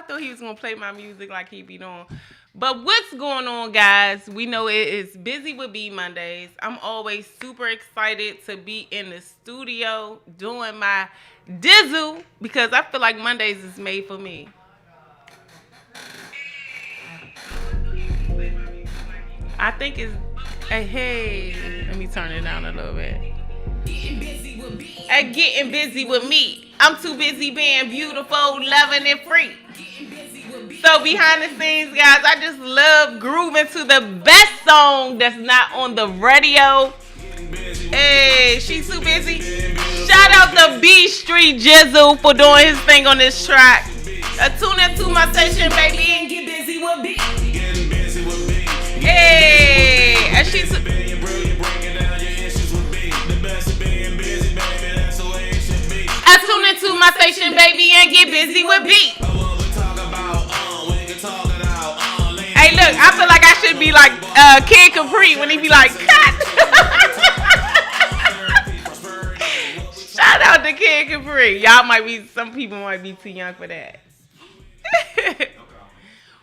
I thought he was gonna play my music like he be doing. But what's going on, guys? We know it is Busy with B Mondays. I'm always super excited to be in the studio doing my dizzle because I feel like Mondays is made for me. I think it's hey, let me turn it down a little bit. At getting busy with me. I'm too busy being beautiful, loving, and free. So behind the scenes, guys, I just love grooving to the best song that's not on the radio. Hey, she's too busy. Shout out to B Street Jizzle for doing his thing on this track. Tune into my station, baby, and get busy with me. Hey, and she's tune into my station, baby, and get busy with beat. Hey, look, I feel like I should be like Kid Capri when he be like, cut. Shout out to Kid Capri. Some people might be too young for that.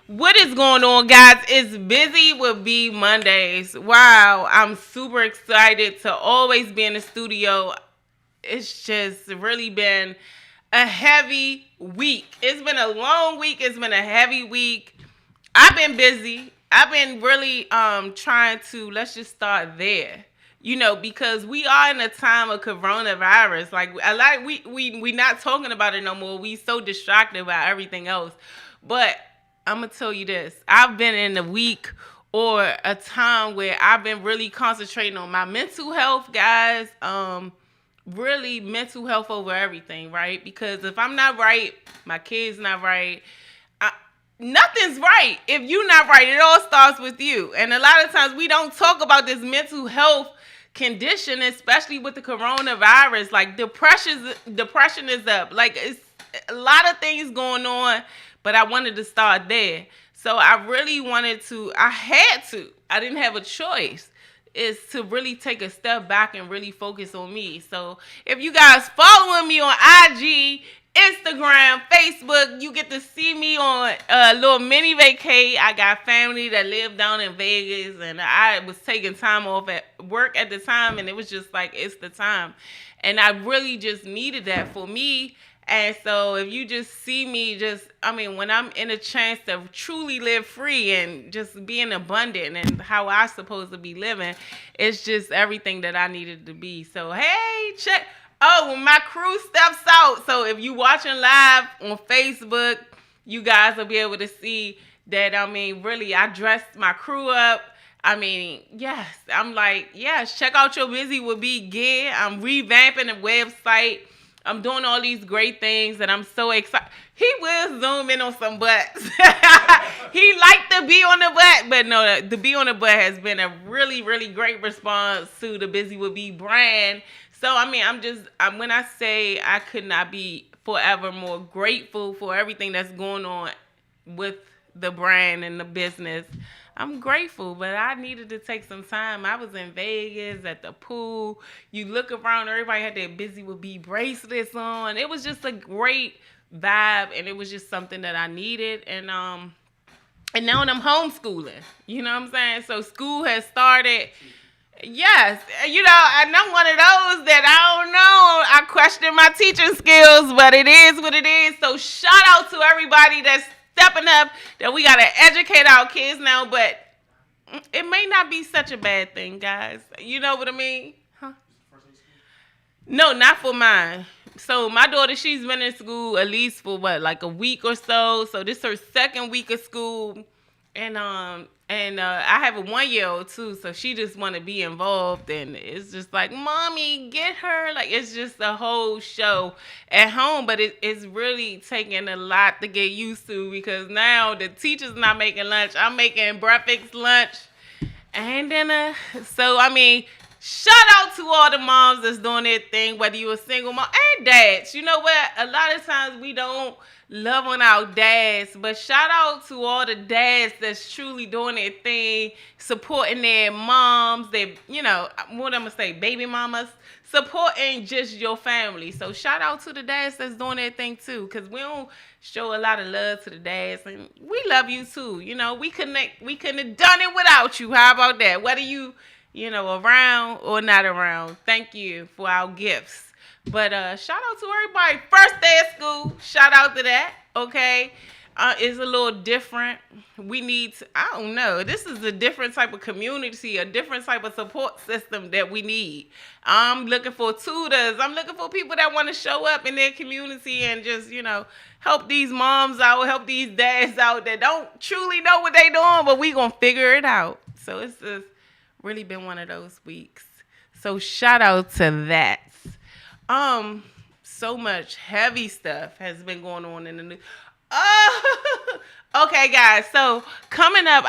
What is going on, guys? It's Busy with B Mondays. Wow, I'm super excited to always be in the studio. It's just really been a heavy week. It's been a long week. It's been a heavy week. I've been busy. I've been really trying to, let's just start there. Because we are in a time of coronavirus. Like we not talking about it no more. We so distracted by everything else. But I'm gonna tell you this. I've been in a week or a time where I've been really concentrating on my mental health, guys. Really mental health over everything, right? Because if I'm not right, my kid's not right. Nothing's right. If you're not right, it all starts with you. And a lot of times we don't talk about this mental health condition, especially with the coronavirus. Like depression is up. Like it's a lot of things going on, but I wanted to start there. So I really I didn't have a choice, is to really take a step back and really focus on me. So if you guys following me on IG, Instagram, Facebook, you get to see me on a little mini vacay. I got family that live down in Vegas, and I was taking time off at work at the time, and it was just like, it's the time. And I really just needed that for me. And so if you just see me when I'm in a chance to truly live free and just being abundant and how I'm supposed to be living, it's just everything that I needed to be. So, hey, check. Oh, when my crew steps out. So if you watching live on Facebook, you guys will be able to see that, really, I dressed my crew up. Yes, I'm like, yes, check out your Busy with B gear. I'm revamping the website. I'm doing all these great things, and I'm so excited. He will zoom in on some butts. He liked to be on the butt, but no, the be on the butt has been a really, really great response to the Busy with B brand. So, when I say I could not be forever more grateful for everything that's going on with the brand and the business, I'm grateful, but I needed to take some time. I was in Vegas at the pool. You look around, everybody had their Busy with B bracelets on. It was just a great vibe, and it was just something that I needed. And now I'm homeschooling. You know what I'm saying? So school has started. Yes, and I'm one of those that I don't know. I question my teaching skills, but it is what it is. So shout out to everybody that's stepping up, that we got to educate our kids now, but it may not be such a bad thing, guys. You know what I mean? Huh? No, not for mine. So my daughter, she's been in school at least for like a week or so. So this is her second week of school. And I have a 1-year-old too, so she just want to be involved, and it's just like, mommy, get her. Like, it's just a whole show at home, but it's really taking a lot to get used to, because now the teacher's not making lunch. I'm making breakfast, lunch, and dinner. So Shout out to all the moms that's doing their thing, whether you a single mom and dads. You know what? A lot of times we don't love on our dads, but shout out to all the dads that's truly doing their thing, supporting their moms, their, what I'm gonna say, baby mamas, supporting just your family. So shout out to the dads that's doing their thing too, because we don't show a lot of love to the dads, and we love you too. We couldn't have done it without you. How about that? Whether you around or not around. Thank you for our gifts. But shout out to everybody. First day of school. Shout out to that. Okay. It's a little different. We need to, I don't know. This is a different type of community, a different type of support system that we need. I'm looking for tutors. I'm looking for people that want to show up in their community and just, help these moms out, help these dads out that don't truly know what they're doing, but we going to figure it out. So it's just really been one of those weeks. So shout out to that. So much heavy stuff has been going on in the news. Okay, guys. So coming up,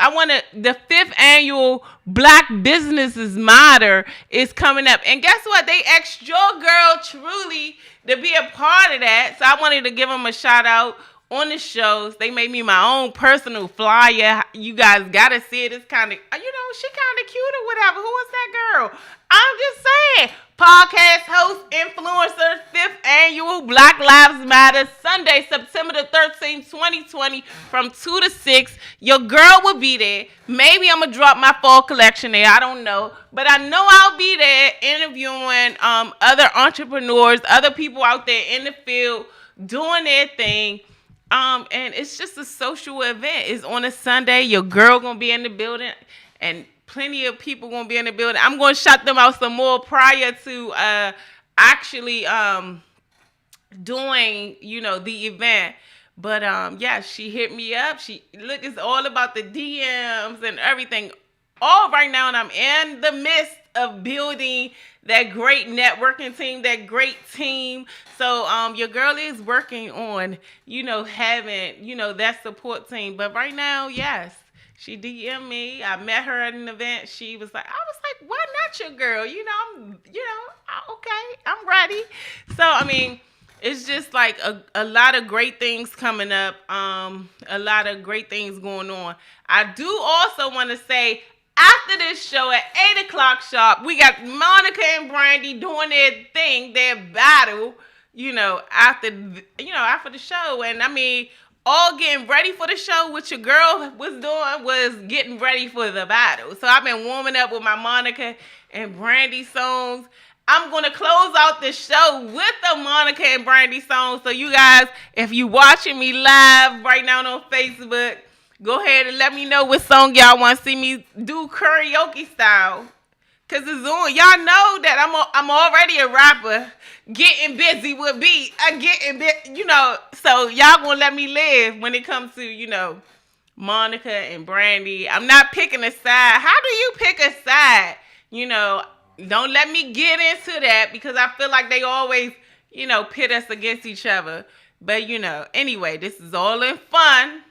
the 5th annual Black Businesses Matter is coming up, and guess what? They asked your girl Truly to be a part of that. So I wanted to give them a shout out on the shows. They made me my own personal flyer. You guys gotta see it. It's kind of, she kind of cute or whatever. Who is that girl? I'm just saying. Podcast host, influencer, 5th annual Black Lives Matter, Sunday, September the 13th, 2020, from 2 to 6. Your girl will be there. Maybe I'm going to drop my fall collection there. I don't know. But I know I'll be there interviewing other entrepreneurs, other people out there in the field doing their thing. And it's just a social event. It's on a Sunday. Your girl going to be in the building. And plenty of people gonna be in the building. I'm gonna shout them out some more prior to actually doing the event. But yeah, she hit me up. It's all about the DMs and everything. All right now, and I'm in the midst of building that great networking team, that great team. So your girl is working on having that support team. But right now, yes. She DM'd me. I met her at an event. I was like, why not your girl? Okay, I'm ready. So, I mean, it's just like a lot of great things coming up. A lot of great things going on. I do also want to say, after this show at 8 o'clock sharp, we got Monica and Brandy doing their thing, their battle, after the show. And I mean, all getting ready for the show. What your girl was doing was getting ready for the battle. So I've been warming up with my Monica and Brandy songs. I'm going to close out the show with the Monica and Brandy song. So you guys, if you watching me live right now on Facebook, go ahead and let me know what song y'all want to see me do karaoke style. Because it's on. Y'all know that I'm already a rapper. Getting busy with beat. So y'all going to let me live when it comes to, Monica and Brandy. I'm not picking a side. How do you pick a side? Don't let me get into that because I feel like they always, pit us against each other. But, anyway, this is all in fun.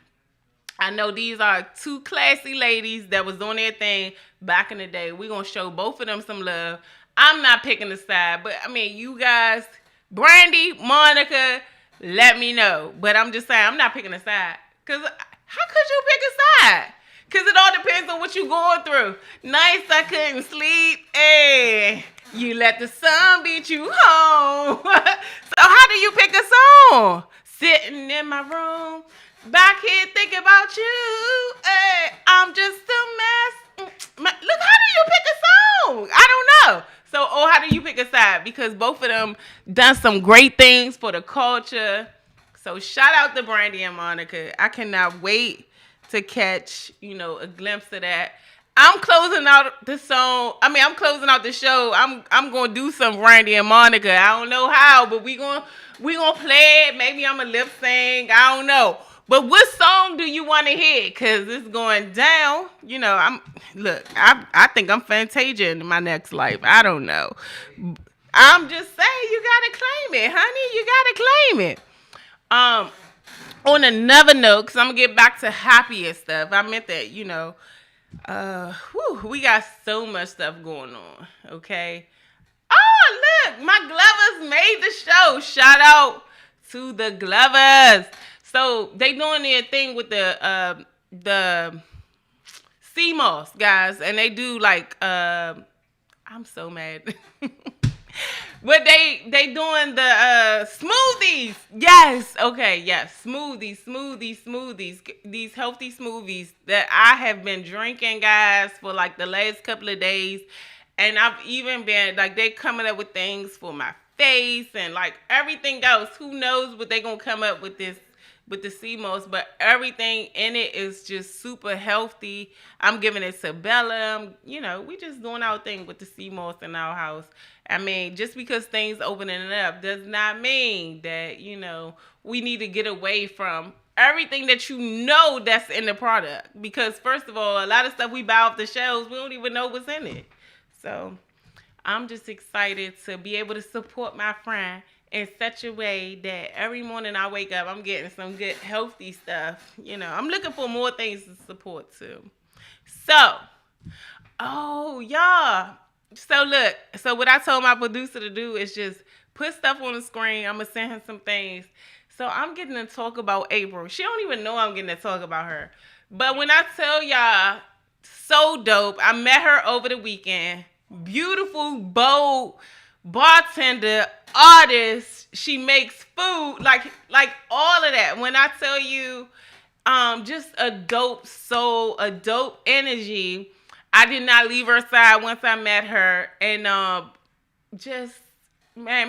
I know these are 2 classy ladies that was doing their thing back in the day. We're going to show both of them some love. I'm not picking a side, but I mean, you guys, Brandy, Monica, let me know. But I'm just saying, I'm not picking a side. Because how could you pick a side? Because it all depends on what you're going through. Nights I couldn't sleep. Hey, you let the sun beat you home. So how do you pick a song? Sitting in my room. Back here thinking about you. Hey, I'm just a mess. Look, how do you pick a song? I don't know. So, how do you pick a side? Because both of them done some great things for the culture. So, shout out to Brandy and Monica. I cannot wait to catch, a glimpse of that. I'm closing out the song. I'm closing out the show. I'm gonna do some Brandy and Monica. I don't know how, but we gonna play it. Maybe I'm a lip sync. I don't know. But what song do you want to hear? Because it's going down. I think I'm Fantasia in my next life. I don't know. I'm just saying, you got to claim it, honey. You got to claim it. On another note, because I'm going to get back to happier stuff. I meant that, We got so much stuff going on. Okay. Oh, look, my Glovers made the show. Shout out to the Glovers. So they doing their thing with the sea moss guys, and they do like I'm so mad. But they doing the smoothies. Yes. Okay. Yes. Smoothies. These healthy smoothies that I have been drinking, guys, for like the last couple of days. And I've even been like they coming up with things for my face and like everything else. Who knows what they gonna come up with this with the sea moss, but everything in it is just super healthy. I'm giving it to Bella. We just doing our thing with the sea moss in our house. I mean, just because things opening up does not mean that, we need to get away from everything that that's in the product. Because first of all, a lot of stuff we buy off the shelves, we don't even know what's in it. So I'm just excited to be able to support my friend in such a way that every morning I wake up, I'm getting some good healthy stuff. I'm looking for more things to support too. So, y'all. So look, what I told my producer to do is just put stuff on the screen. I'm going to send him some things. So I'm getting to talk about April. She don't even know I'm getting to talk about her. But when I tell y'all, so dope. I met her over the weekend. Beautiful, bold bartender, artist. She makes food, like all of that. When I tell you, just a dope soul, a dope energy. I did not leave her side once I met her, and man,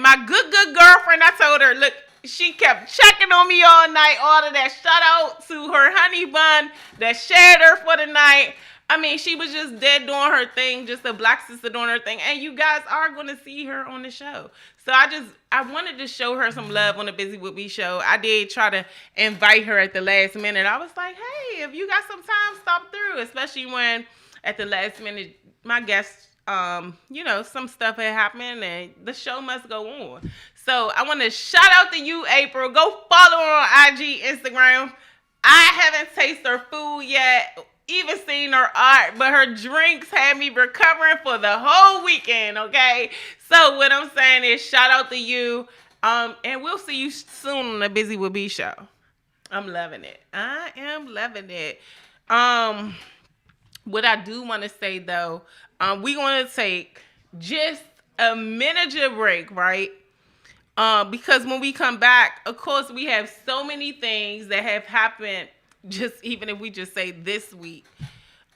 my good girlfriend. I told her, look, she kept checking on me all night. All of that. Shout out to her honey bun that shared her for the night. I mean, she was just dead doing her thing, just a black sister doing her thing. And you guys are going to see her on the show. So I wanted to show her some love on the Busy With Me show. I did try to invite her at the last minute. I was like, hey, if you got some time, stop through. Especially when at the last minute, my guests, some stuff had happened and the show must go on. So I want to shout out to you, April. Go follow her on IG, Instagram. I haven't tasted her food yet. Even seen her art, but her drinks had me recovering for the whole weekend, okay? So what I'm saying is shout out to you, and we'll see you soon on the Busy With Me show. I'm loving it. I am loving it. What I do want to say, though, we're going to take just a miniature break, right? Because when we come back, of course, we have so many things that have happened, just even if we just say this week,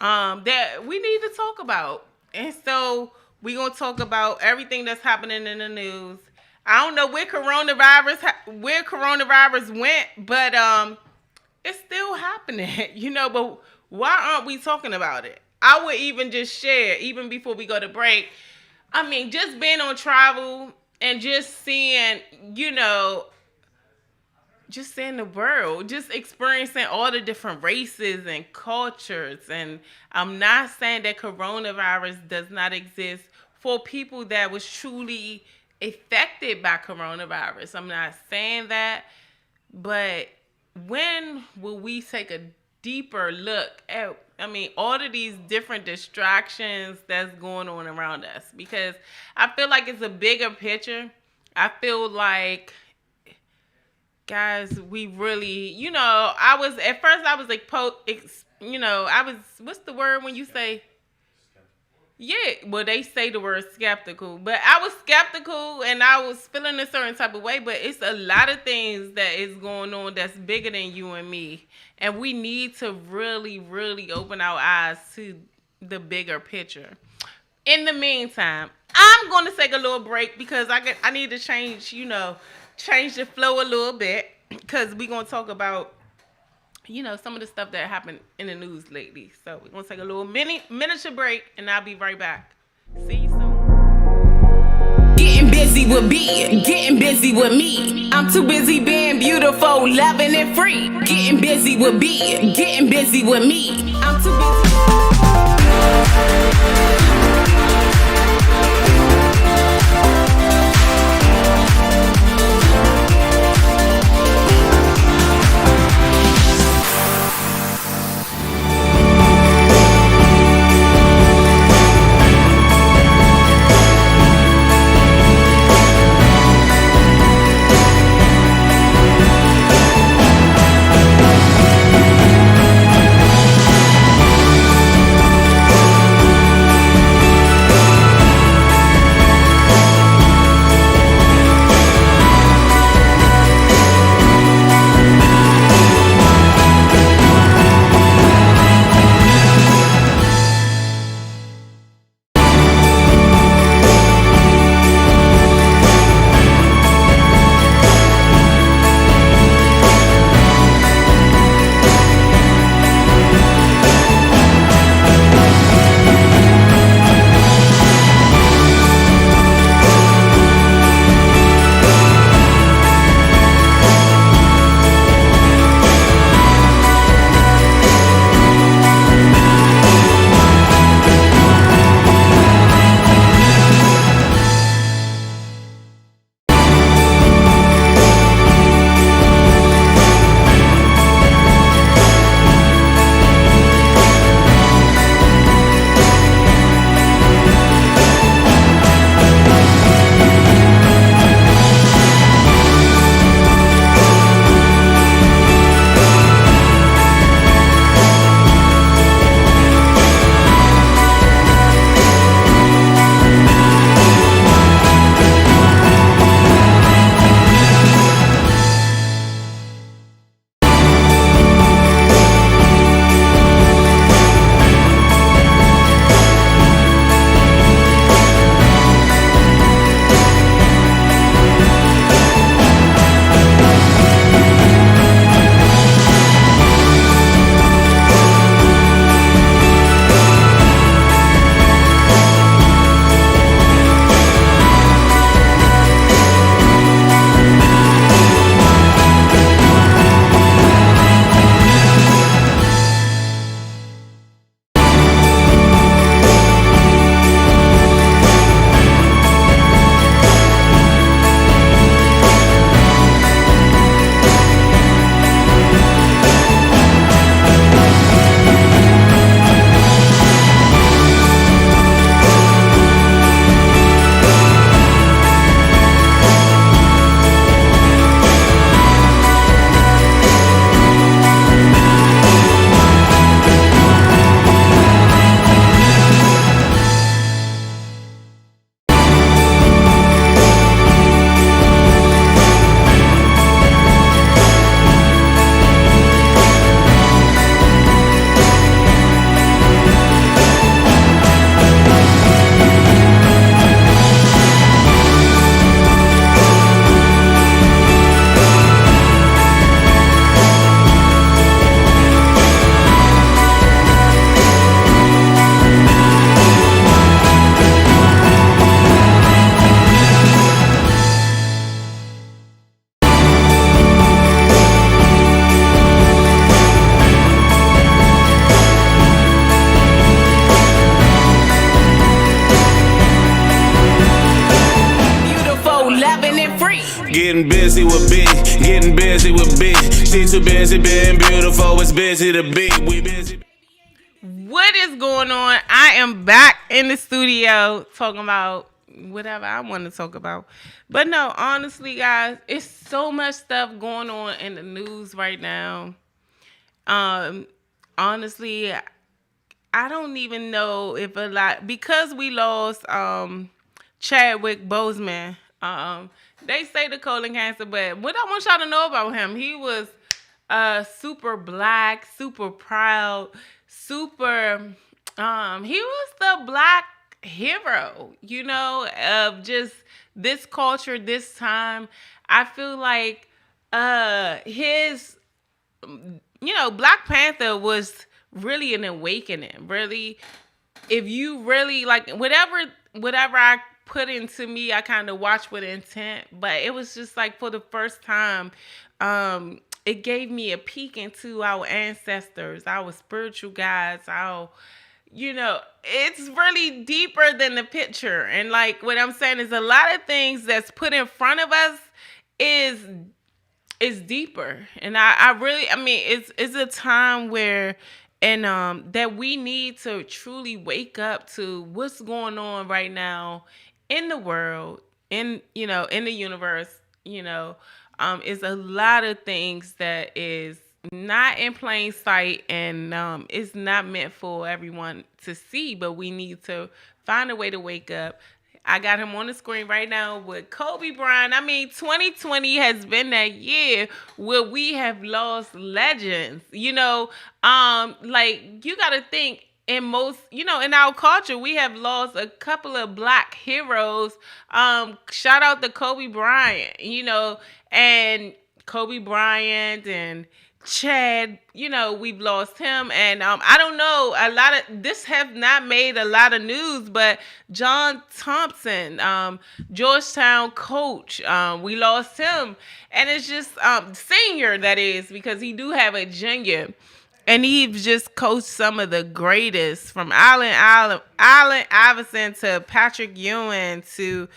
that we need to talk about. And so we're going to talk about everything that's happening in the news. I don't know where coronavirus went, but it's still happening, but why aren't we talking about it? I would even just share, even before we go to break, I mean, just being on travel and just seeing, just seeing the world, just experiencing all the different races and cultures. And I'm not saying that coronavirus does not exist for people that was truly affected by coronavirus. I'm not saying that, but when will we take a deeper look at, all of these different distractions that's going on around us? Because I feel like it's a bigger picture. I feel like, guys, we really, I was like, what's the word when you say, yeah, well, they say the word skeptical, but I was skeptical and I was feeling a certain type of way, but it's a lot of things that is going on that's bigger than you and me. And we need to really, really open our eyes to the bigger picture. In the meantime, I'm going to take a little break because I need to change the flow a little bit, because we're going to talk about, some of the stuff that happened in the news lately. So we're going to take a little miniature break, and I'll be right back. See you soon. Getting busy with me, getting busy with me. I'm too busy being beautiful, loving and free. Getting busy with me, getting busy with me. I'm too busy. Getting busy with B, getting busy with B. She too busy being beautiful, it's busy to be. We busy. What is going on? I am back in the studio talking about whatever I want to talk about. But no, honestly, guys, it's so much stuff going on in the news right now. Honestly, I don't even know if a lot, because we lost Chadwick Boseman. They say the colon cancer, but what I want y'all to know about him, he was super black, super proud, super he was the black hero, you know, of just this culture, this time. I feel like his, you know, Black Panther was really an awakening. Really, if you really like whatever I put into me, I kind of watched with intent, but it was just like for the first time, it gave me a peek into our ancestors, our spiritual guides, our, you know, it's really deeper than the picture. And like what I'm saying is a lot of things that's put in front of us is deeper. And I mean, it's a time where, and that we need to truly wake up to what's going on right now in the world, in, you know, in the universe. You know, is a lot of things that is not in plain sight, and it's not meant for everyone to see, but we need to find a way to wake up. I got him on the screen right now with Kobe Bryant. I mean, 2020 has been that year where we have lost legends. You know, like you got to think, in most, you know, in our culture, we have lost a couple of black heroes. Shout out to Kobe Bryant, you know, and Kobe Bryant and Chad, you know, we've lost him. And I don't know, a lot of this have not made a lot of news, but John Thompson, Georgetown coach, we lost him. And it's just senior, that is, because he do have a junior. And he's just coached some of the greatest, from Allen Iverson to Patrick Ewing to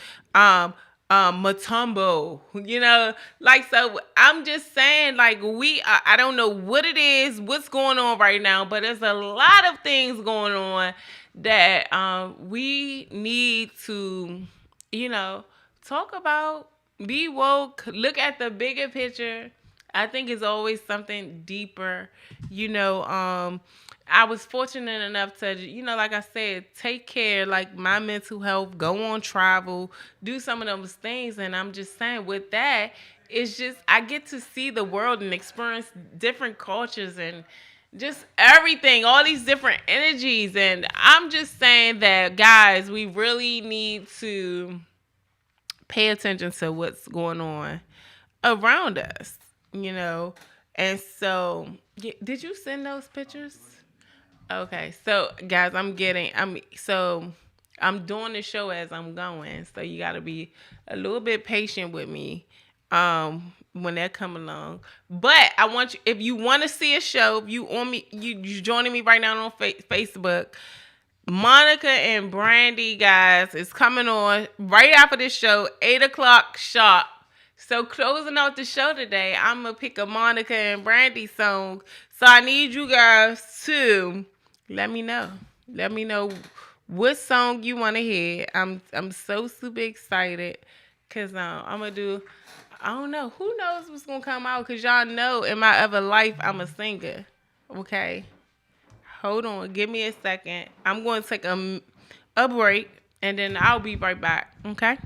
Mutombo, you know, like, so I'm just saying, like, I don't know what it is, what's going on right now, but there's a lot of things going on that we need to, you know, talk about, be woke, look at the bigger picture. I think it's always something deeper, you know. I was fortunate enough to, you know, like I said, take care, like my mental health, go on travel, do some of those things. And I'm just saying with that, it's just, I get to see the world and experience different cultures and just everything, all these different energies. And I'm just saying that, guys, we really need to pay attention to what's going on around us, you know. And so, did you send those pictures? Okay, so guys, I'm doing the show as I'm going, so you got to be a little bit patient with me when they're coming along. But I want you, if you want to see a show, if you on me, you joining me right now on Facebook, Monica and Brandy, guys, is coming on right after this show, 8:00 sharp. So closing out the show today, I'm going to pick a Monica and Brandy song. So I need you guys to let me know. Let me know what song you want to hear. I'm so super excited because I'm going to do, I don't know. Who knows what's going to come out, because y'all know in my other life I'm a singer. Okay? Hold on. Give me a second. I'm going to take a break, and then I'll be right back. Okay?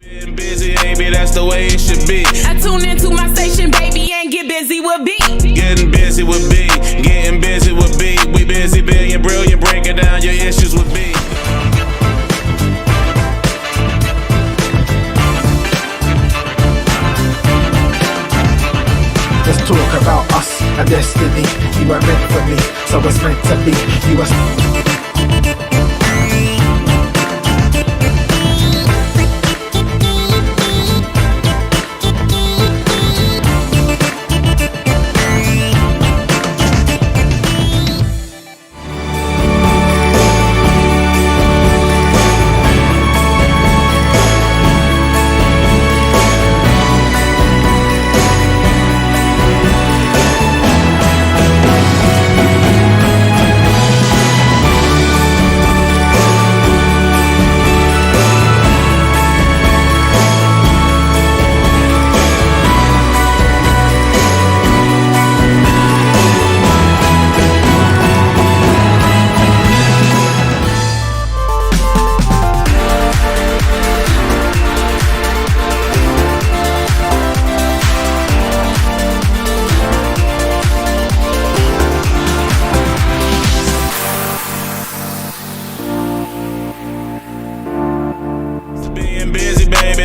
Getting busy, baby, that's the way it should be. I tune into my station, baby, and get busy with B. Getting busy with B, getting busy with B. We busy, being brilliant, breaking down your issues with B. Let's talk about us and destiny. You were meant for me, so it's meant to be. You were.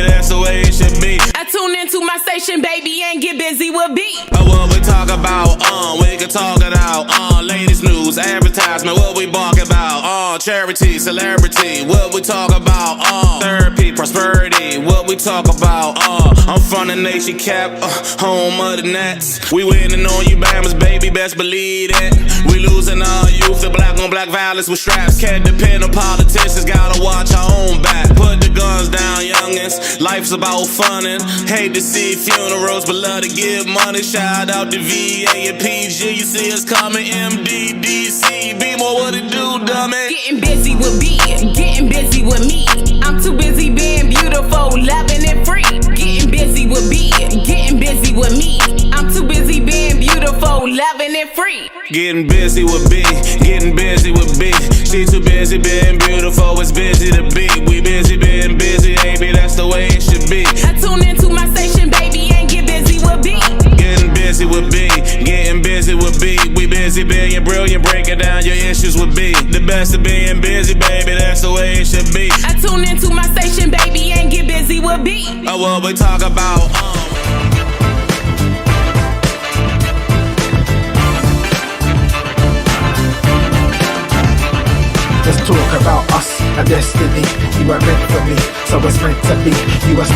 baby, that's the way it should be. I tune into my station, baby, and get busy with B. What we talk about, we can talk it out. Latest news, advertisement, what we bark about. Charity, celebrity, what we talk about. Therapy, prosperity, what we talk about. I'm from the nation cap, home of the Nets. We winning on you Bammers, baby, best believe it. We losing our youth to black on black violence with straps. Can't depend on politicians, gotta watch our own back. Put the guns down, youngins, life's about funnin'. Hate to see funerals, but love to give money. Shout out to VA and PG, you see us coming. MDDC, be more what it do, dummy. Getting busy with B, getting busy with me. I'm too busy being beautiful, loving and free. Getting busy with B, getting busy with me. I'm too busy being beautiful, loving and free. Getting busy with B, getting busy with B. She too busy being beautiful, it's busy to be. We busy being busy, baby, that's the way it should be. I tune into my station, baby, and get busy with B. Getting busy with B, getting busy with B. We busy being brilliant, breaking down your issues with B. The best of being busy, baby, that's the way it should be. I tune into my station, baby, and get busy with B. What we talk about, Let's talk about us and destiny. You are meant for me, so it's meant to be. You are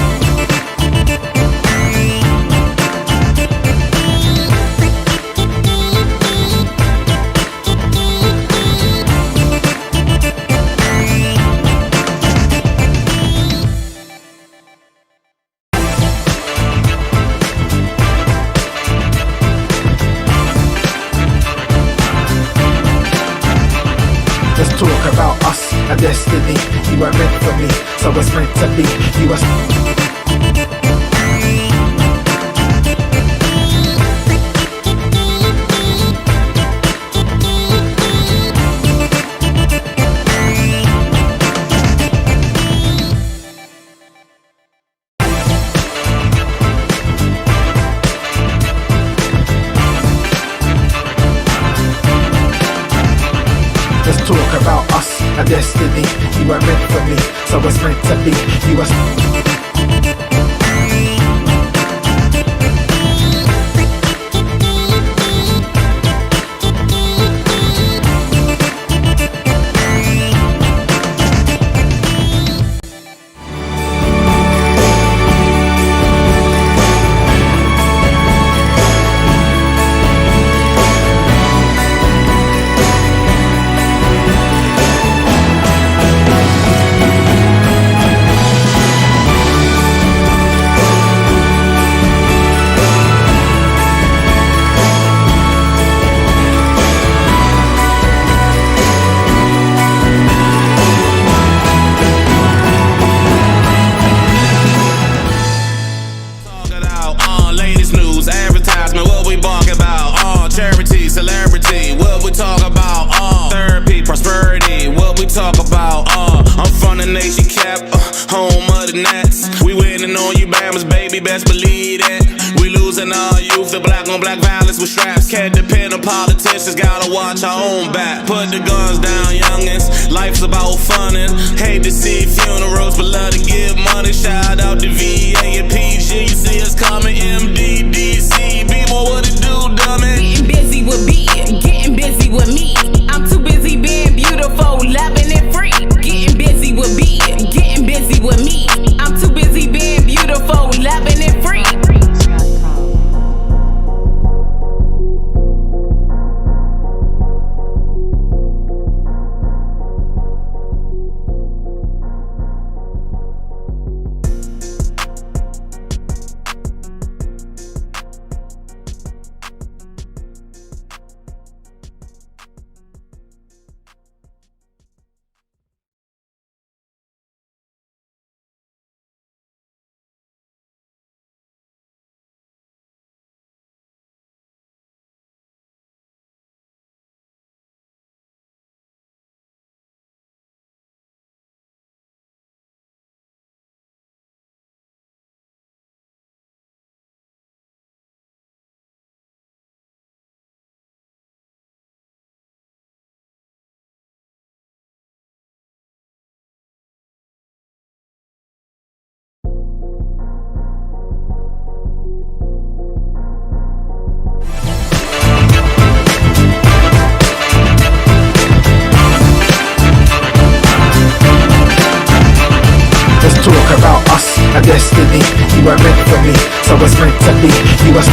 Let's talk about us and destiny. You are meant for me, so it's meant to be. You are Let's talk about us and destiny. You are meant for me, so it's meant to be. You are charity, celebrity, what we talk about. Therapy, prosperity, what we talk about. I'm from the nation cap, home of the Nets. We winning on you Bammers, baby, best believe it. We losing our youth to black on black violence with straps. Can't depend on politicians, gotta watch our own back. Put the guns down, youngins, life's about funnin'. Hate to see funerals, but love to give money. Shout out to VA and PG, you see us coming. MDDC, be more what it do, dummy. Getting busy with B, getting busy with me. I'm too busy being beautiful, loving and free. Getting busy with B, getting busy with me. I'm too busy being beautiful, loving and free. meant to be. You was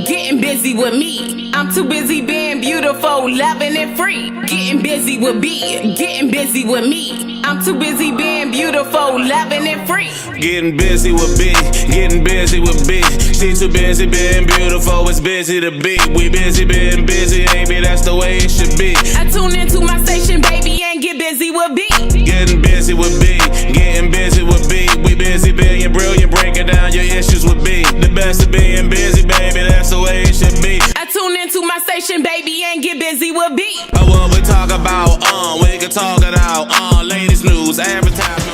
getting busy with me. I'm too busy being beautiful, loving and free. Getting busy with B, getting busy with me. I'm too busy being beautiful, loving and free. Getting busy with B, getting busy with B. She too busy being beautiful, it's busy to be. We busy being busy, baby, that's the way it should be. I tune into my station, baby, and get busy with B. Getting busy with B, getting busy with B. We busy being brilliant, breaking down your issues with B. The best of being busy, baby, that's the way it should be. I tune into my station, baby, and get busy with B. What we talk about, we can talk it out. Latest news, advertisement.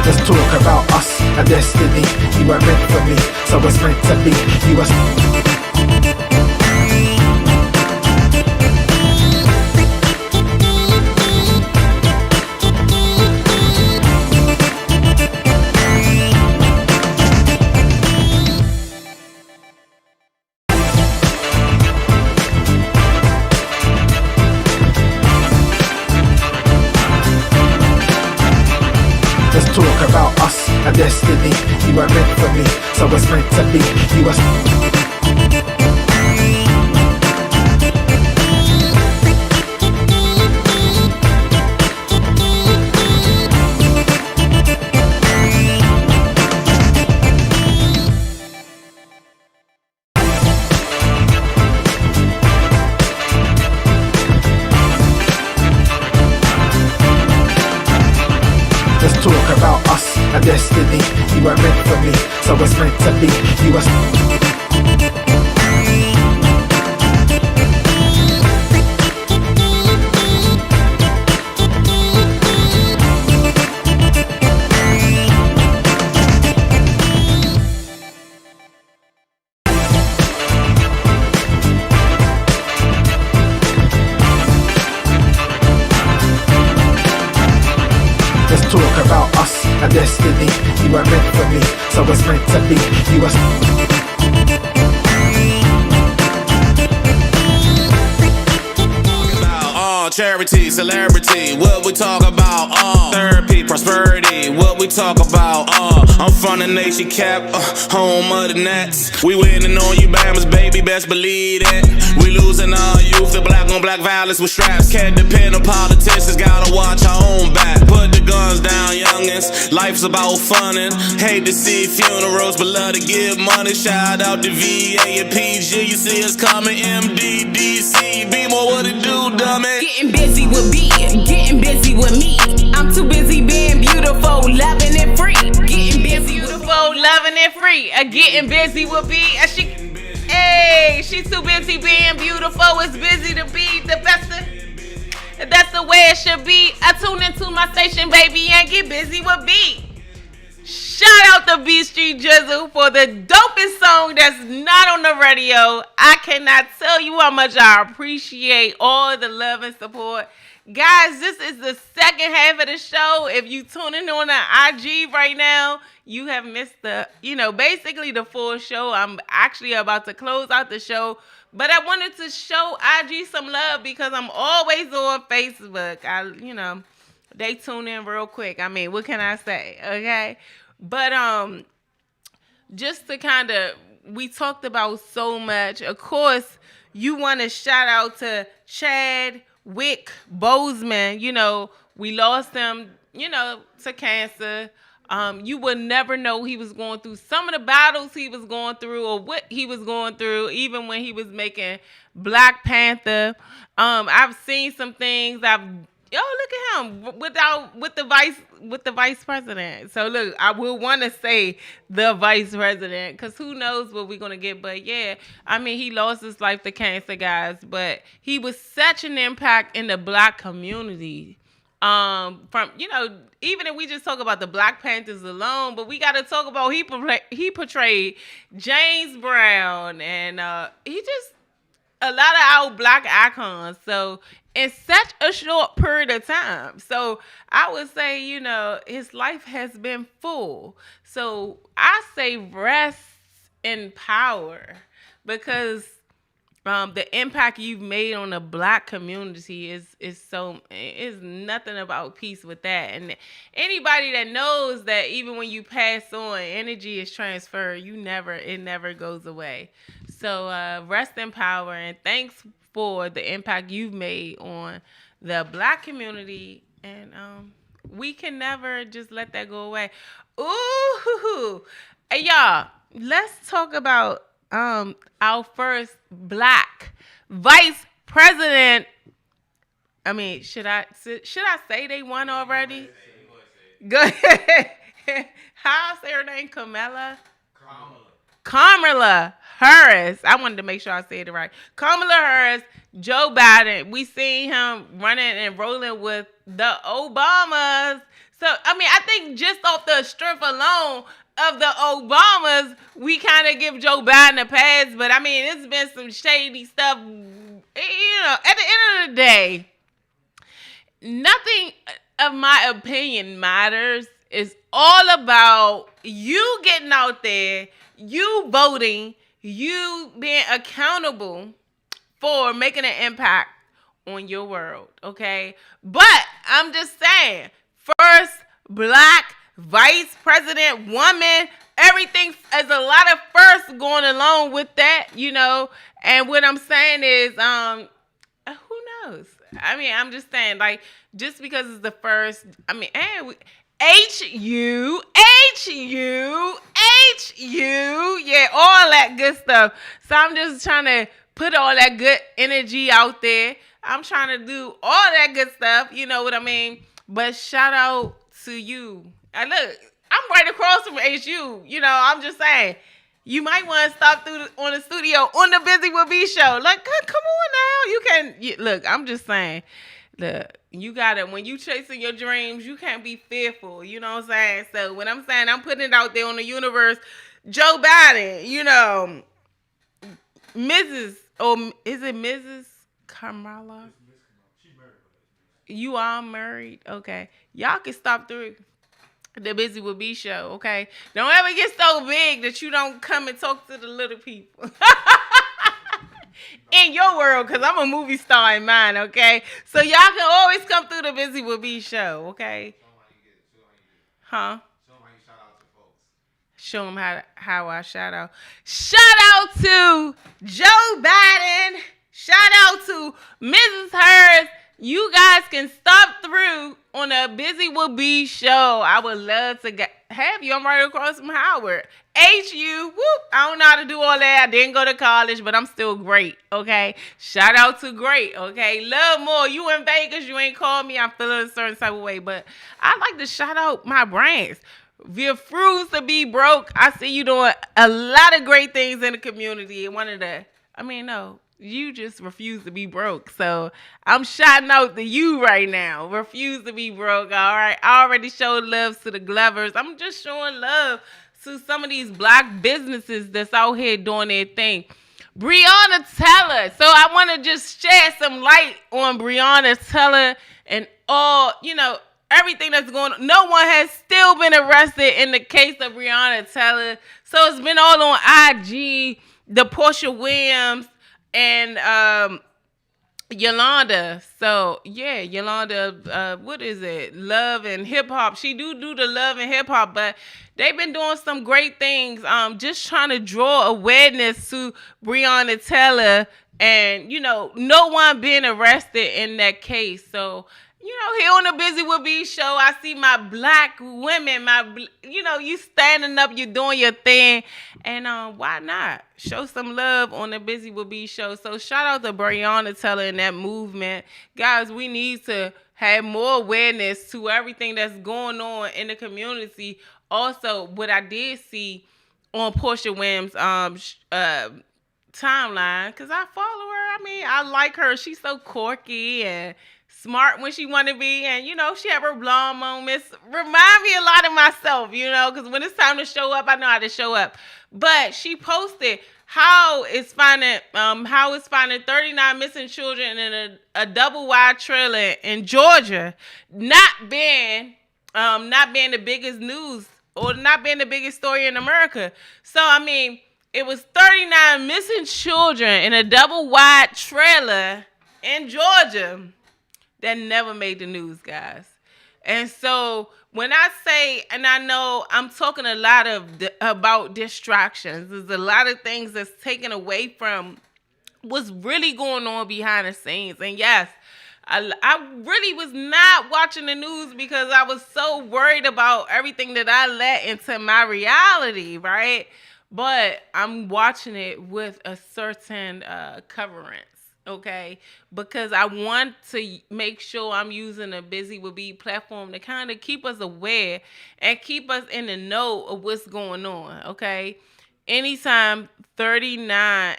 Let's talk about us, a destiny. You were meant for me, so it's meant to be. You was Let's talk about us, a destiny. You were meant for me, so it's meant to be. You was Let's talk about us, a destiny. You were meant for me, so it's meant to be. You was Let's talk about us, a destiny. You were meant for me, so it's meant to be. You was charity, celebrity, what we talk about, therapy, prosperity, Hey, what we talk about? I'm from the nation cap, home of the Nets. We winning on you, Bammers, baby, best believe that. We losing our youth to black on black violence with straps. Can't depend on politicians, gotta watch our own back. Put the guns down, youngins. Life's about funnin'. Hate to see funerals, but love to give money. Shout out to VA and PG. You see us coming, MDDC. Be more what it do, dummy. Getting busy with B, getting busy with me. I'm too busy being beautiful, loving it free. Getting busy with Beautiful, loving it free. Getting busy with B. She's too busy being beautiful. It's busy to be the best. That's the way it should be. I tune into my station, baby, and get busy with B. Shout out to B Street Jizzle for the dopest song that's not on the radio. I cannot tell you how much I appreciate all the love and support. Guys, this is the second half of the show. If you tuning on the IG right now, you have missed basically the full show. I'm actually about to close out the show, but I wanted to show IG some love because I'm always on Facebook. They tune in real quick. I mean, what can I say? Okay. But just to we talked about so much. Of course, you want to shout out to Chadwick Boseman. We lost him, to cancer. You would never know he was going through some of the battles he was going through or what he was going through, even when he was making Black Panther. I've seen some things. Look at him with the vice president. So look, I will want to say the vice president because who knows what we're gonna get. But yeah, I mean, he lost his life to cancer, guys. But he was such an impact in the Black community. Even if we just talk about the Black Panthers alone, but we got to talk about he portrayed James Brown and he just a lot of our Black icons. So in such a short period of time. So I would say, his life has been full. So I say rest in power because the impact you've made on the Black community is nothing about peace with that. And anybody that knows that even when you pass on, energy is transferred. It never goes away. So rest in power and thanks for the impact you've made on the Black community, and we can never just let that go away. Ooh, hey y'all, let's talk about our first Black vice president. I mean, should I say they won already? Go ahead. How I say her name? Kamala Harris. I wanted to make sure I said it right. Kamala Harris, Joe Biden. We seen him running and rolling with the Obamas. So, I mean, I think just off the strength alone of the Obamas, we kind of give Joe Biden a pass. But, I mean, it's been some shady stuff. At the end of the day, nothing of my opinion matters. It's all about you getting out there, you voting, you being accountable for making an impact on your world, okay? But I'm just saying, first Black vice president, woman, everything is a lot of firsts going along with that, And what I'm saying is, who knows? I mean, I'm just saying, like, just because it's the first, I mean, HU, yeah, all that good stuff. So I'm just trying to put all that good energy out there. I'm trying to do all that good stuff, you know what I mean? But shout out to you. And look, I'm right across from HU, I'm just saying. You might want to stop through on the studio on the Busy with B show. Like, come on now. Look, I'm just saying. Look, you gotta, when you chasing your dreams, you can't be fearful. You know what I'm saying? So when I'm saying I'm putting it out there on the universe, Joe Biden, Mrs. or is it Mrs. Kamala? You are married? Okay. Y'all can stop through the Busy with B show, okay? Don't ever get so big that you don't come and talk to the little people. In your world, because I'm a movie star in mine, okay? So y'all can always come through the Busy with B show, okay? Huh? Show them how I shout out. Shout out to Joe Biden. Shout out to Mrs. Hurst. You guys can stop through on a Busy with B show. I would love to have you. I'm right across from Howard. HU. Whoop. I don't know how to do all that. I didn't go to college, but I'm still great. Okay. Shout out to great. Okay. Love more. You in Vegas. You ain't called me. I'm feeling a certain type of way. But I like to shout out my brands. Refuse to be broke. I see you doing a lot of great things in the community. You just refuse to be broke. So I'm shouting out to you right now. Refuse to be broke. All right. I already showed love to the Glovers. I'm just showing love to some of these black businesses that's out here doing their thing. Breonna Taylor. So I want to just shed some light on Breonna Taylor and all, everything that's going on. No one has still been arrested in the case of Breonna Taylor. So it's been all on IG, the Portia Williams, and Yolanda. So, yeah, Yolanda, what is it? Love and Hip Hop. She do the Love and Hip Hop, but they've been doing some great things. Just trying to draw awareness to Breonna Taylor and, no one being arrested in that case. So, here on the Busy with B show, I see my black women, you standing up, you doing your thing. And why not? Show some love on the Busy with B show. So shout out to Breonna Taylor and that movement. Guys, we need to have more awareness to everything that's going on in the community. Also, what I did see on Portia Williams' timeline, because I follow her. I like her. She's so quirky and smart when she want to be, and she have her blonde moments. Remind me a lot of myself, because when it's time to show up, I know how to show up. But she posted how it's finding 39 missing children in a double wide trailer in Georgia, not being the biggest news or not being the biggest story in America. So it was 39 missing children in a double wide trailer in Georgia that never made the news, guys. And so when I say, and I know I'm talking a lot about distractions, there's a lot of things that's taken away from what's really going on behind the scenes. And yes, I really was not watching the news because I was so worried about everything that I let into my reality, right? But I'm watching it with a certain coverance. Okay, because I want to make sure I'm using a Busy with B platform to kind of keep us aware and keep us in the know of what's going on. Okay, anytime 39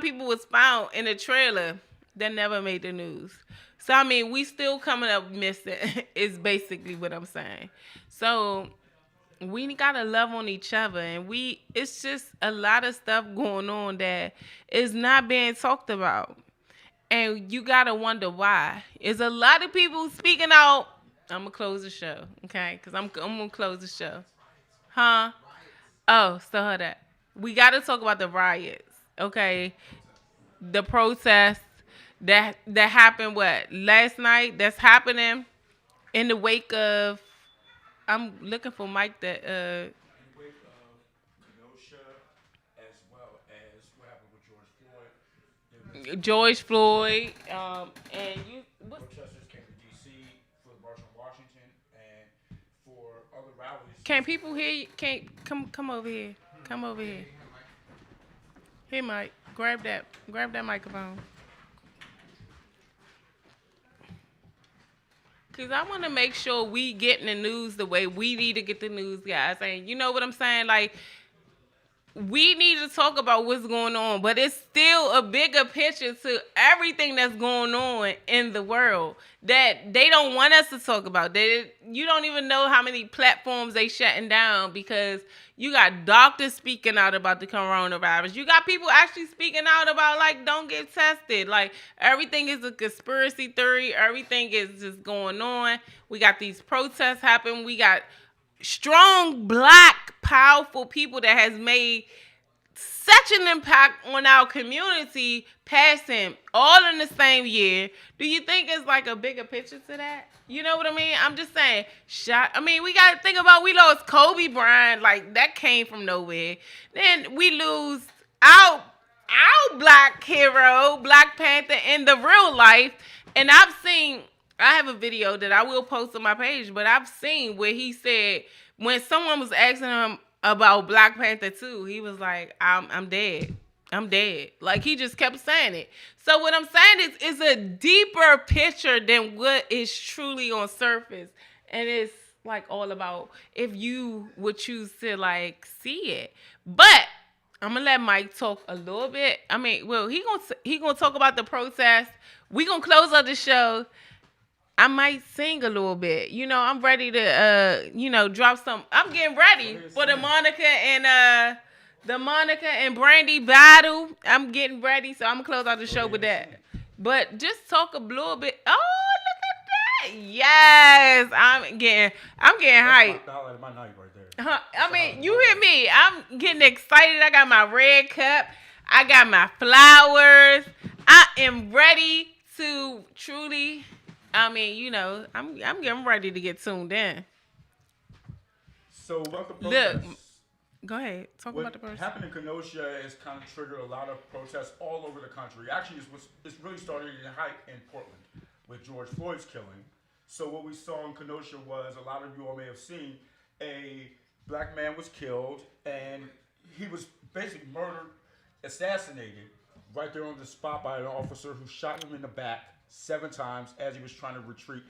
people was found in a trailer that never made the news. So we still coming up missing is basically what I'm saying. So we gotta love on each other, and it's just a lot of stuff going on that is not being talked about, and you gotta wonder why. Is a lot of people speaking out. I'm gonna close the show, okay? Because I'm gonna close the show, huh? Oh, so hold up. We gotta talk about the riots, okay? The protests that happened last night. That's happening in the wake of. I'm looking for Mike that as well as what happened with George Floyd, and protesters came to DC for the March on Washington and for other rallies. Can people hear you? Can't come over here. Come over here. Here, Mike. Grab that microphone. Because I want to make sure we getting the news the way we need to get the news, guys. And you know what I'm saying? Like, we need to talk about what's going on, but it's still a bigger picture to everything that's going on in the world that they don't want us to talk about. You don't even know how many platforms they shutting down because you got doctors speaking out about the coronavirus. You got people actually speaking out about, like, don't get tested. Like, everything is a conspiracy theory. Everything is just going on. We got these protests happening. We got strong, black, powerful people that has made such an impact on our community, passing all in the same year. Do you think it's like a bigger picture to that? You know what I mean? I'm just saying. We got to think about we lost Kobe Bryant. Like, that came from nowhere. Then we lose our black hero, Black Panther, in the real life. And I have a video that I will post on my page, but I've seen where he said, when someone was asking him about Black Panther 2, he was like, I'm dead. I'm dead. Like, he just kept saying it. So what I'm saying is, it's a deeper picture than what is truly on surface. And it's like all about if you would choose to like see it. But I'm gonna let Mike talk a little bit. He gonna talk about the protest. We gonna close out the show. I might sing a little bit. You know, I'm ready to drop some. I'm getting ready for the Monica and Brandy battle. I'm getting ready, so I'm gonna close out the show with that. But just talk a little bit. Oh, look at that! Yes, I'm getting hyped. My night right there. I mean, you hear me? I'm getting excited. I got my red cup. I got my flowers. I am ready to truly. I'm getting ready to get tuned in. So about the protests. Look, go ahead. Talk about the protest. What happened in Kenosha has kind of triggered a lot of protests all over the country. Actually, it's really started in height in Portland with George Floyd's killing. So what we saw in Kenosha was, a lot of you all may have seen, a black man was killed, and he was basically murdered, assassinated, right there on the spot by an officer who shot him in the back 7 times as he was trying to retreat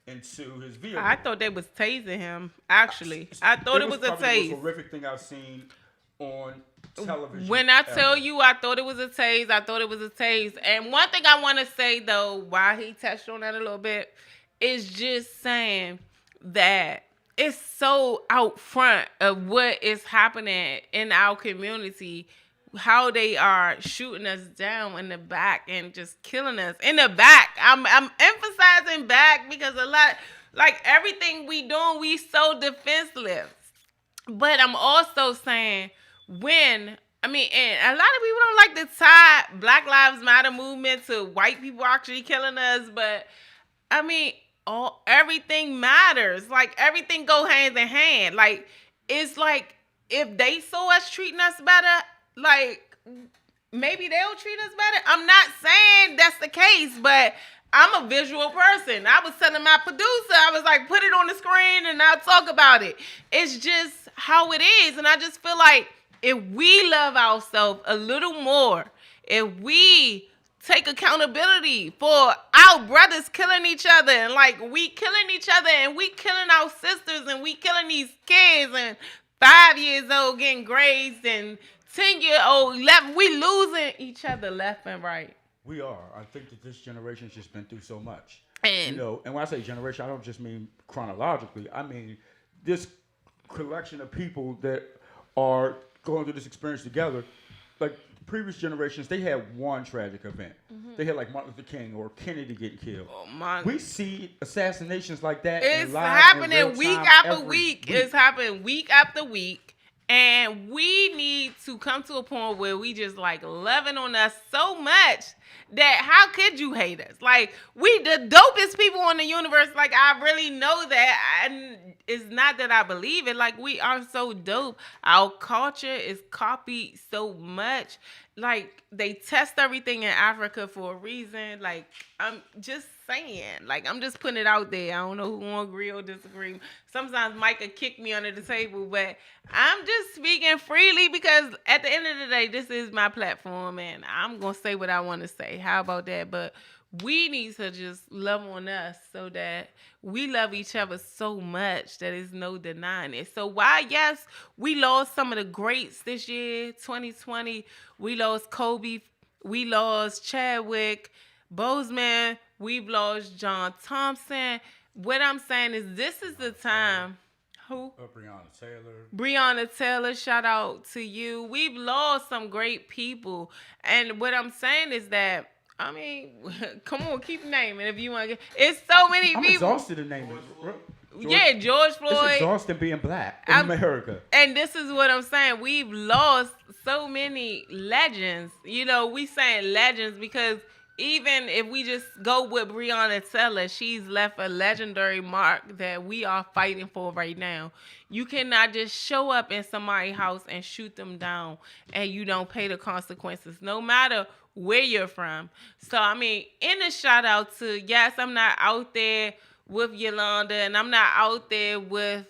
into his vehicle. I thought they was tasing him. Actually, I thought it was a tase. The most horrific thing I've seen on television. When I tell you, I thought it was a tase. And one thing I want to say though, why he touched on that a little bit, is just saying that it's so out front of what is happening in our community. How they are shooting us down in the back and just killing us in the back. I'm emphasizing back because a lot, like everything we doing, we so defenseless. But I'm also saying and a lot of people don't like to tie Black Lives Matter movement to white people actually killing us. But everything matters. Like everything go hand in hand. Like it's like if they saw us treating us better, like, maybe they'll treat us better. I'm not saying that's the case, but I'm a visual person. I was telling my producer, I was like, put it on the screen and I'll talk about it. It's just how it is. And I just feel like if we love ourselves a little more, if we take accountability for our brothers killing each other, and like we killing each other and we killing our sisters and we killing these kids and 5 years old getting grazed and 10-year-old left, we losing each other left and right. We are. I think that this generation's just been through so much. And and when I say generation, I don't just mean chronologically. I mean this collection of people that are going through this experience together. Like previous generations, they had one tragic event. Mm-hmm. They had like Martin Luther King or Kennedy getting killed. We see assassinations like that. It's happening week after week. It's happening week after week. And we need to come to a point where we just like loving on us so much that how could you hate us? Like, we the dopest people in the universe. Like, I really know that. And it's not that I believe it. Like, we are so dope. Our culture is copied so much. Like, they test everything in Africa for a reason. Like, I'm just saying. Like, I'm just putting it out there. I don't know who won't agree or disagree. Sometimes Mike will kick me under the table, but I'm just speaking freely because at the end of the day, this is my platform and I'm going to say what I want to say. How about that? But we need to just love on us so that we love each other so much that there's no denying it. So while, yes, we lost some of the greats this year, 2020, we lost Kobe, we lost Chadwick, Boseman, we've lost John Thompson. What I'm saying is this is the time. Who? Breonna Taylor, shout out to you. We've lost some great people. And what I'm saying is that, I mean, come on, keep naming if you want to get. It's so many people. I'm exhausted to name it. George Floyd. It's exhausting being black in America. And this is what I'm saying. We've lost so many legends. You know, we saying legends because even if we just go with Breonna Taylor, she's left a legendary mark that we are fighting for right now. You cannot just show up in somebody's house and shoot them down and you don't pay the consequences, no matter where you're from. So, I mean, in a shout out to, yes, I'm not out there with Yolanda and I'm not out there with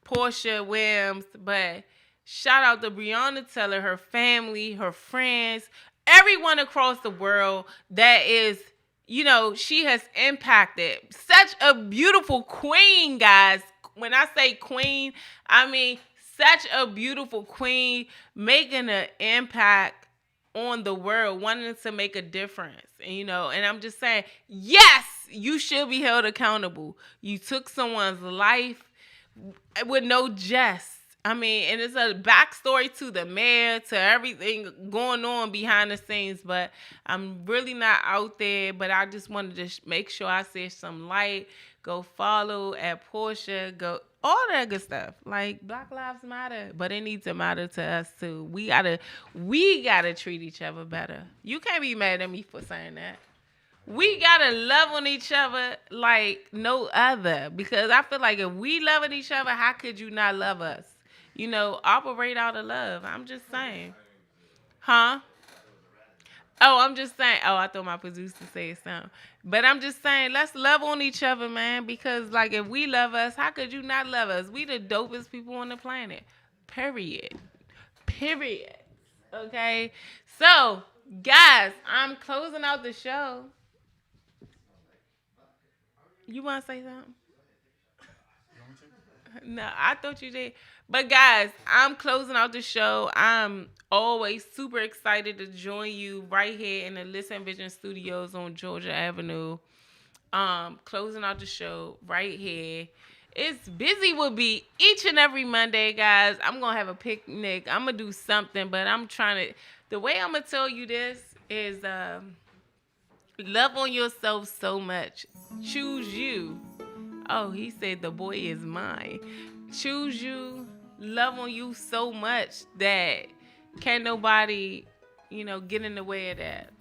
Portia Williams, but shout out to Breonna Taylor, her family, her friends, everyone across the world that is, you know, she has impacted. Such a beautiful queen, guys. When I say queen, I mean such a beautiful queen making an impact on the world, wanting to make a difference. And, you know, and I'm just saying, yes, you should be held accountable. You took someone's life with no jest. I mean, and it's a backstory to the mayor, to everything going on behind the scenes, but I'm really not out there, but I just wanted to make sure I said some light. Go follow at Portia, go all that good stuff. Like, Black Lives Matter, but it needs to matter to us too. We gotta treat each other better. You can't be mad at me for saying that. We gotta love on each other like no other, because I feel like if we loving each other, how could you not love us? You know, operate out of love. I'm just saying. Huh? Oh, I'm just saying. Oh, I thought my producer said something. But I'm just saying, let's love on each other, man. Because, like, if we love us, how could you not love us? We the dopest people on the planet. Period. Okay? So, guys, I'm closing out the show. You want to say something? No, I thought you did. But guys, I'm closing out the show. I'm always super excited to join you right here in the Listen Vision Studios on Georgia Avenue. Closing out the show right here. It's Busy with B each and every Monday, guys. I'm going to have a picnic. I'm going to do something, but I'm trying to... The way I'm going to tell you this is love on yourself so much. Choose you. Oh, he said the boy is mine. Choose you. Love on you so much that can't nobody, you know, get in the way of that.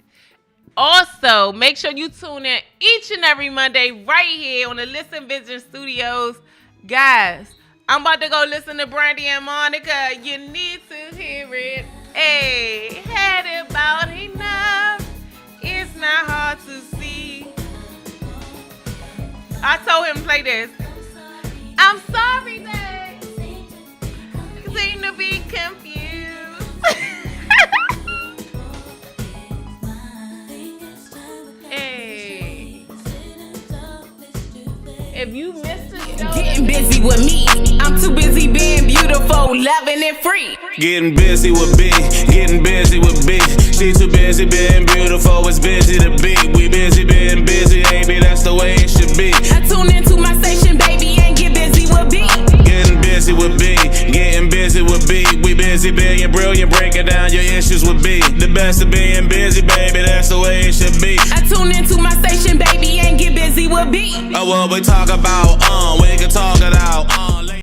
Also, make sure you tune in each and every Monday right here on the Listen Vision Studios. Guys, I'm about to go listen to Brandy and Monica. You need to hear it. Hey, had about enough. It's not hard to see. I told him to play this. I'm sorry, babe. Seem to be confused. Hey. If you missed it, getting busy with me. I'm too busy being beautiful, loving and free. Getting busy with B, getting busy with B. She too busy being beautiful, it's busy to be. We busy being busy, baby, that's the way it should be. I tune into my station, baby, and get busy with B. Getting busy with B, getting busy with B. We busy being brilliant, breaking down your issues with B. The best of being busy, baby, that's the way it should be. I tune into my station, baby, and get busy with B. Oh, what we talk about, we can talk it out,